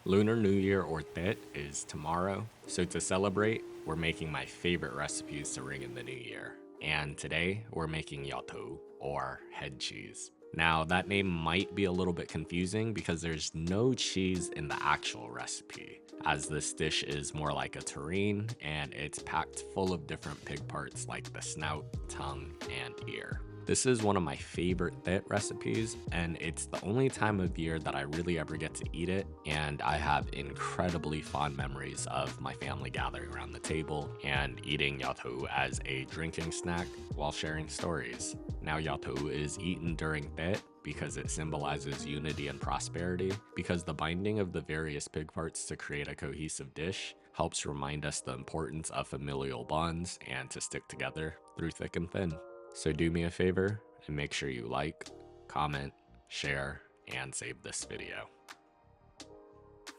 Lunar New Year or Tet is tomorrow, so to celebrate, we're making my favorite recipes to ring in the new year. And today, we're making Gio Thu, or head cheese. Now, that name might be a little bit confusing because there's no cheese in the actual recipe, as this dish is more like a terrine and it's packed full of different pig parts like the snout, tongue, and ear. This is one of my favorite Tet recipes, and it's the only time of year that I really ever get to eat it, and I have incredibly fond memories of my family gathering around the table and eating Gio Thu as a drinking snack while sharing stories. Now, Gio Thu is eaten during Tet because it symbolizes unity and prosperity, because the binding of the various pig parts to create a cohesive dish helps remind us the importance of familial bonds and to stick together through thick and thin. So do me a favor and make sure you like, comment, share, and save this video.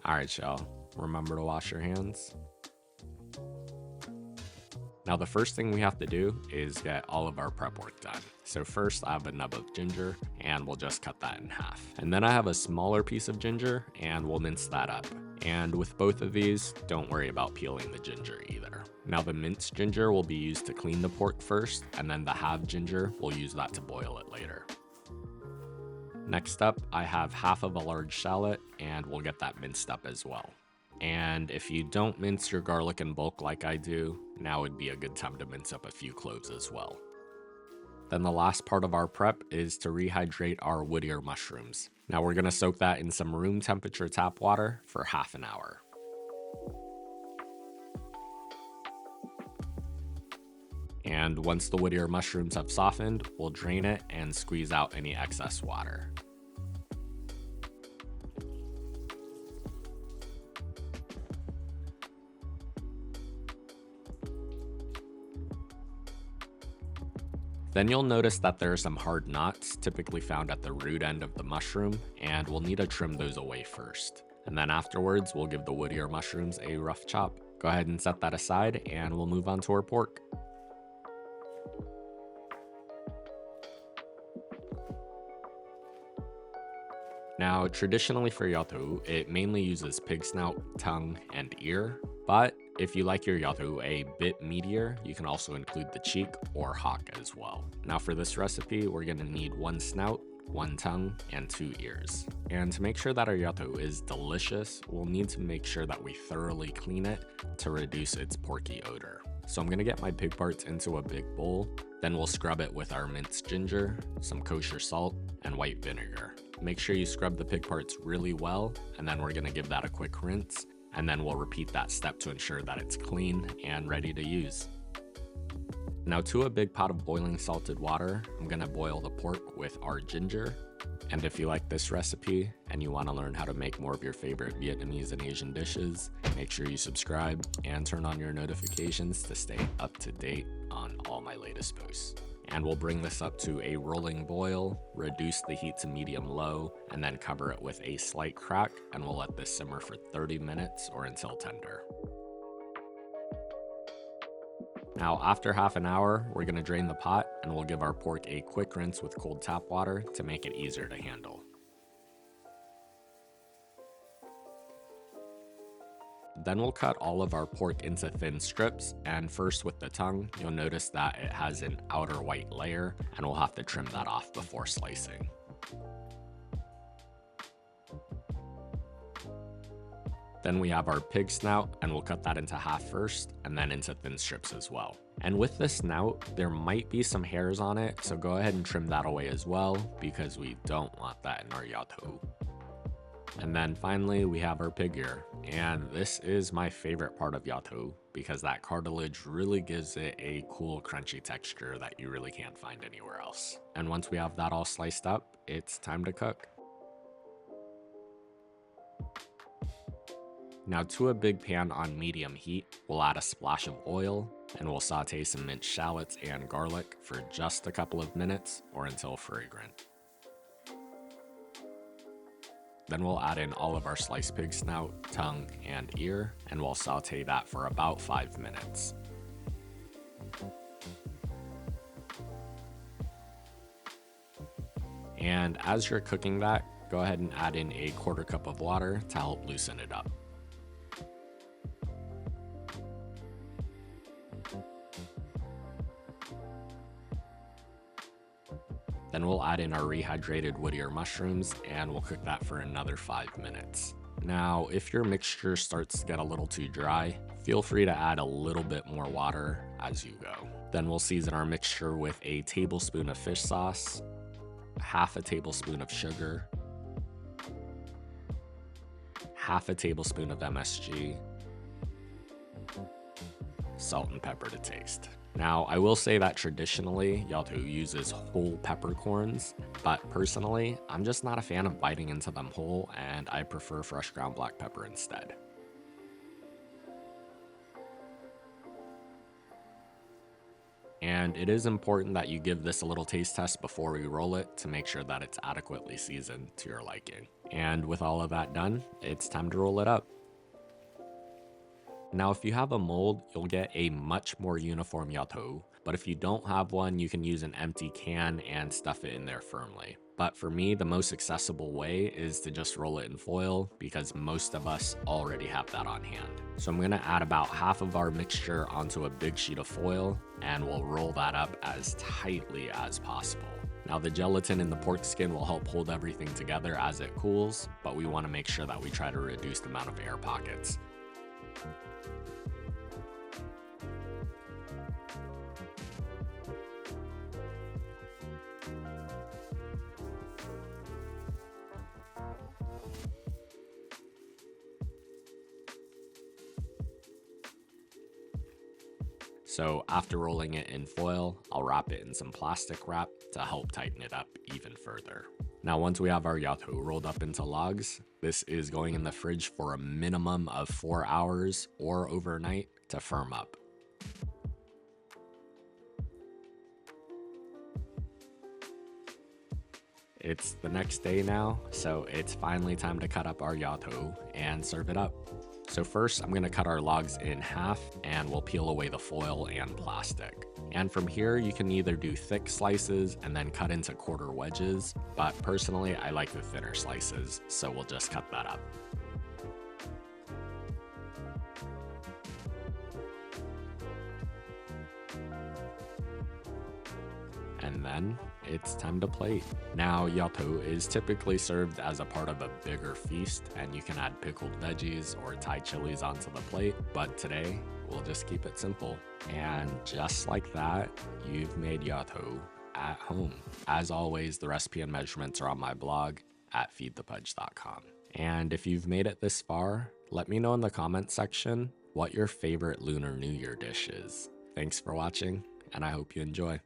Alright y'all, remember to wash your hands. Now the first thing we have to do is get all of our prep work done. So first I have a nub of ginger and we'll just cut that in half. And then I have a smaller piece of ginger and we'll mince that up. And with both of these, don't worry about peeling the ginger either. Now the minced ginger will be used to clean the pork first, and then the halved ginger, we'll use that to boil it later. Next up, I have half of a large shallot, and we'll get that minced up as well. And if you don't mince your garlic in bulk like I do, now would be a good time to mince up a few cloves as well. Then the last part of our prep is to rehydrate our wood ear mushrooms. Now we're gonna soak that in some room temperature tap water for half an hour. And once the wood ear mushrooms have softened, we'll drain it and squeeze out any excess water. Then you'll notice that there are some hard knots typically found at the root end of the mushroom, and we'll need to trim those away first. And then afterwards, we'll give the wood ear mushrooms a rough chop. Go ahead and set that aside, and we'll move on to our pork. Now, traditionally for Gio Thu, it mainly uses pig snout, tongue, and ear, but if you like your Gio Thu a bit meatier, you can also include the cheek or hock as well. Now for this recipe, we're gonna need 1 snout, 1 tongue, and 2 ears. And to make sure that our Gio Thu is delicious, we'll need to make sure that we thoroughly clean it to reduce its porky odor. So I'm gonna get my pig parts into a big bowl, then we'll scrub it with our minced ginger, some kosher salt, and white vinegar. Make sure you scrub the pig parts really well, and then we're gonna give that a quick rinse, and then we'll repeat that step to ensure that it's clean and ready to use. Now to a big pot of boiling salted water, I'm gonna boil the pork with our ginger. And if you like this recipe and you wanna learn how to make more of your favorite Vietnamese and Asian dishes, make sure you subscribe and turn on your notifications to stay up to date on all my latest posts. And we'll bring this up to a rolling boil, reduce the heat to medium-low, and then cover it with a slight crack, and we'll let this simmer for 30 minutes or until tender. Now, after half an hour, we're gonna drain the pot, and we'll give our pork a quick rinse with cold tap water to make it easier to handle. Then we'll cut all of our pork into thin strips, and first with the tongue, you'll notice that it has an outer white layer, and we'll have to trim that off before slicing. Then we have our pig snout, and we'll cut that into half first, and then into thin strips as well. And with the snout, there might be some hairs on it, so go ahead and trim that away as well, because we don't want that in our Gio Thu. And then finally, we have our pig ear. And this is my favorite part of Gio Thu because that cartilage really gives it a cool crunchy texture that you really can't find anywhere else. And once we have that all sliced up, it's time to cook. Now to a big pan on medium heat, we'll add a splash of oil and we'll saute some minced shallots and garlic for just a couple of minutes or until fragrant. Then we'll add in all of our sliced pig snout, tongue, and ear, and we'll saute that for about 5 minutes. And as you're cooking that, Go ahead and add in a 1/4 cup of water to help loosen it up. Then we'll add in our rehydrated wood ear mushrooms and we'll cook that for another 5 minutes. Now, if your mixture starts to get a little too dry, feel free to add a little bit more water as you go. Then we'll season our mixture with a tablespoon of fish sauce, 1/2 tablespoon of sugar, 1/2 tablespoon of MSG, salt and pepper to taste. Now, I will say that traditionally, Gio Thu uses whole peppercorns, but personally, I'm just not a fan of biting into them whole, and I prefer fresh ground black pepper instead. And it is important that you give this a little taste test before we roll it to make sure that it's adequately seasoned to your liking. And with all of that done, it's time to roll it up. Now, if you have a mold, you'll get a much more uniform Gio Thu, but if you don't have one, you can use an empty can and stuff it in there firmly. But for me, the most accessible way is to just roll it in foil because most of us already have that on hand. So I'm gonna add about 1/2 of our mixture onto a big sheet of foil and we'll roll that up as tightly as possible. Now the gelatin in the pork skin will help hold everything together as it cools, but we wanna make sure that we try to reduce the amount of air pockets. So after rolling it in foil, I'll wrap it in some plastic wrap to help tighten it up even further. Now once we have our Gio Thu rolled up into logs, this is going in the fridge for a minimum of 4 hours or overnight to firm up. It's the next day now, so it's finally time to cut up our Gio Thu and serve it up. So first, I'm gonna cut our logs in half and we'll peel away the foil and plastic. And from here, you can either do thick slices and then cut into 1/4 wedges, but personally, I like the thinner slices, so we'll just cut that up. And then it's time to plate. Now, Gio Thu is typically served as a part of a bigger feast, and you can add pickled veggies or Thai chilies onto the plate, but today we'll just keep it simple. And just like that, you've made Gio Thu at home. As always, the recipe and measurements are on my blog at feedthepudge.com. And if you've made it this far, let me know in the comments section what your favorite Lunar New Year dish is. Thanks for watching, and I hope you enjoy.